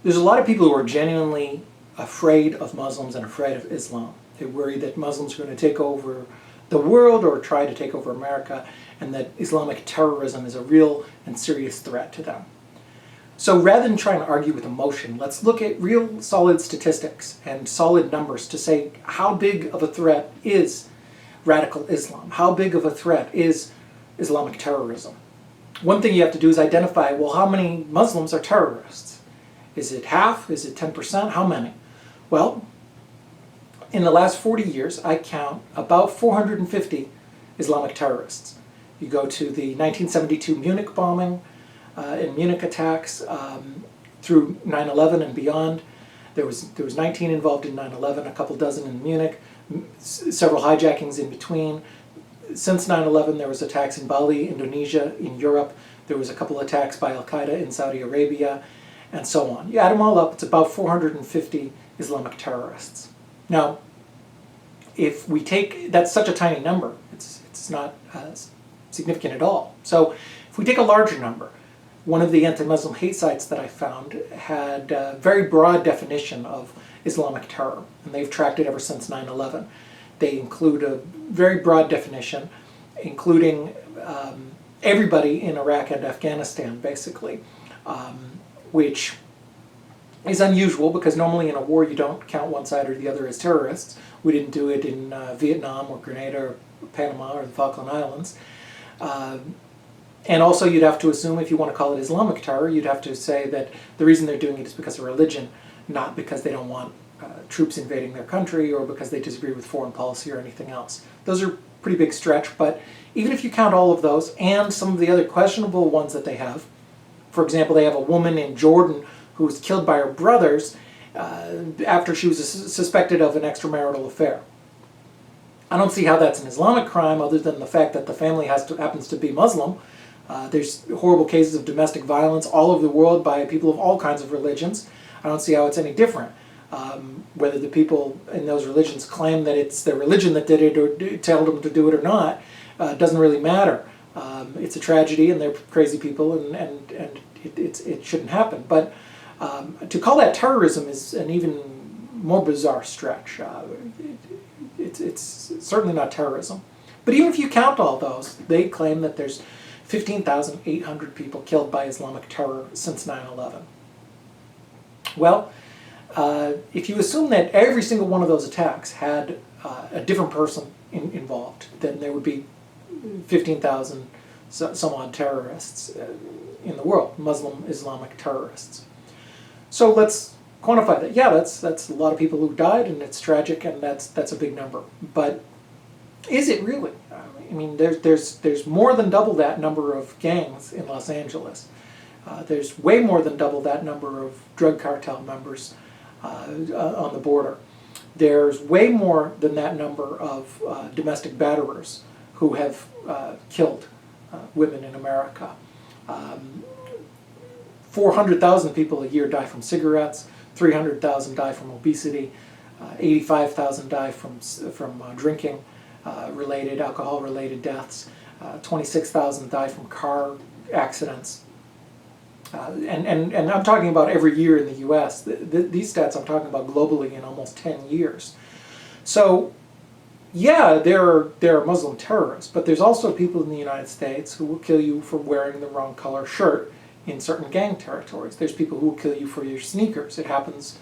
There's a lot of people who are genuinely afraid of Muslims and afraid of Islam. They worry that Muslims are going to take over the world or try to take over America, and that Islamic terrorism is a real and serious threat to them. So rather than trying to argue with emotion, let's look at real solid statistics and solid numbers to say how big of a threat is radical Islam? How big of a threat is Islamic terrorism? One thing you have to do is identify, well, how many Muslims are terrorists? Is it half? Is it 10%? How many? Well, in the last 40 years, I count about 450 Islamic terrorists. You go to the 1972 Munich bombing and Munich attacks through 9/11 and beyond. There was 19 involved in 9/11, a couple dozen in Munich, several hijackings in between. Since 9/11, there was attacks in Bali, Indonesia, in Europe. There was a couple attacks by al-Qaida in Saudi Arabia, and so on. You add them all up, it's about 450 Islamic terrorists. Now, if we take, that's such a tiny number, it's not significant at all. So if we take a larger number, one of the anti-Muslim hate sites that I found had a very broad definition of Islamic terror, and they've tracked it ever since 9/11. They include a very broad definition, including everybody in Iraq and Afghanistan, basically, which is unusual because normally in a war you don't count one side or the other as terrorists. We didn't do it in Vietnam or Grenada or Panama or the Falkland Islands. And also you'd have to assume, if you want to call it Islamic terror, you'd have to say that the reason they're doing it is because of religion, not because they don't want troops invading their country or because they disagree with foreign policy or anything else. Those are pretty big stretch, but even if you count all of those and some of the other questionable ones that they have, for example, they have a woman in Jordan who was killed by her brothers after she was suspected of an extramarital affair. I don't see how that's an Islamic crime other than the fact that the family happens to be Muslim. There's horrible cases of domestic violence all over the world by people of all kinds of religions. I don't see how it's any different. Whether the people in those religions claim that it's their religion that did it or told them to do it or not, doesn't really matter. It's a tragedy and they're crazy people and it shouldn't happen. But to call that terrorism is an even more bizarre stretch. It's certainly not terrorism. But even if you count all those, they claim that there's 15,800 people killed by Islamic terror since 9/11. Well, if you assume that every single one of those attacks had a different person involved, then there would be 15,000 some odd terrorists in the world, Muslim Islamic terrorists. So let's quantify that. Yeah, that's a lot of people who died, and it's tragic, and that's a big number. But is it really? I mean, there's more than double that number of gangs in Los Angeles. There's way more than double that number of drug cartel members on the border. There's way more than that number of domestic batterers who have killed women in America. 400,000 people a year die from cigarettes, 300,000 die from obesity, 85,000 die from drinking related, alcohol-related deaths, 26,000 die from car accidents. And I'm talking about every year in the U.S. These stats I'm talking about globally in almost 10 years. So, yeah, there are Muslim terrorists, but there's also people in the United States who will kill you for wearing the wrong color shirt in certain gang territories. There's people who will kill you for your sneakers. It happens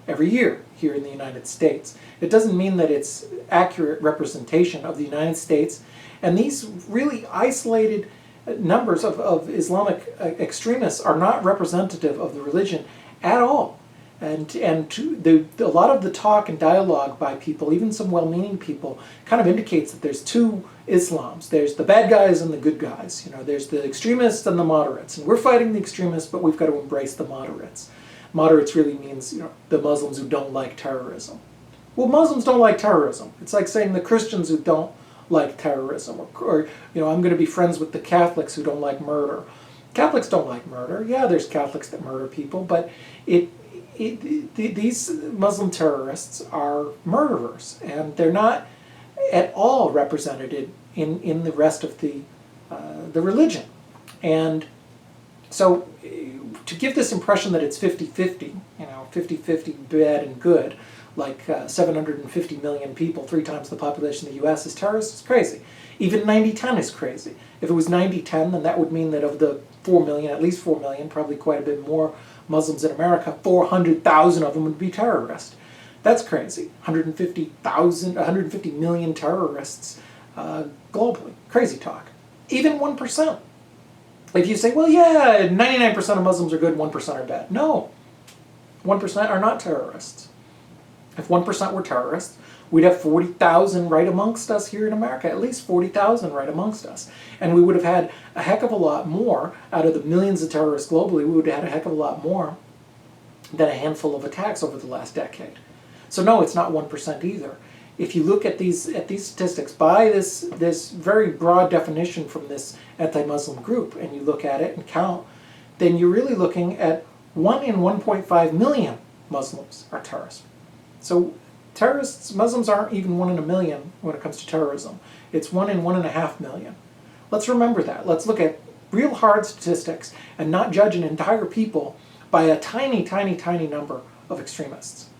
every year here in the United States. It doesn't mean that it's accurate representation of the United States, and these really isolated numbers of Islamic extremists are not representative of the religion at all. And a lot of the talk and dialogue by people, even some well-meaning people, kind of indicates that there's two Islams. There's the bad guys and the good guys. You know, there's the extremists and the moderates. And we're fighting the extremists, but we've got to embrace the moderates. Moderates really means, you know, the Muslims who don't like terrorism. Well, Muslims don't like terrorism. It's like saying the Christians who don't like terrorism, or you know, I'm going to be friends with the Catholics who don't like murder. Catholics don't like murder. Yeah, there's Catholics that murder people, but these Muslim terrorists are murderers, and they're not at all represented in the rest of the religion. And so to give this impression that it's 50-50, 50-50 bad and good, like 750 million people, 3 times the population of the US, is terrorists, is crazy. Even 90-10 is crazy. If it was 90-10, then that would mean that of the 4 million, at least 4 million, probably quite a bit more Muslims in America, 400,000 of them would be terrorists. That's crazy. 150 million terrorists globally. Crazy talk. Even 1%. If you say, well, yeah, 99% of Muslims are good, 1% are bad. No. 1% are not terrorists. If 1% were terrorists, we'd have 40,000 right amongst us here in America, at least 40,000 right amongst us. And we would have had a heck of a lot more, out of the millions of terrorists globally, we would have had a heck of a lot more than a handful of attacks over the last decade. So no, it's not 1% either. If you look at these statistics by this very broad definition from this anti-Muslim group, and you look at it and count, then you're really looking at 1 in 1.5 million Muslims are terrorists. So Muslims aren't even 1 in a million when it comes to terrorism. It's 1 in 1.5 million. Let's remember that. Let's look at real hard statistics and not judge an entire people by a tiny, tiny, tiny number of extremists.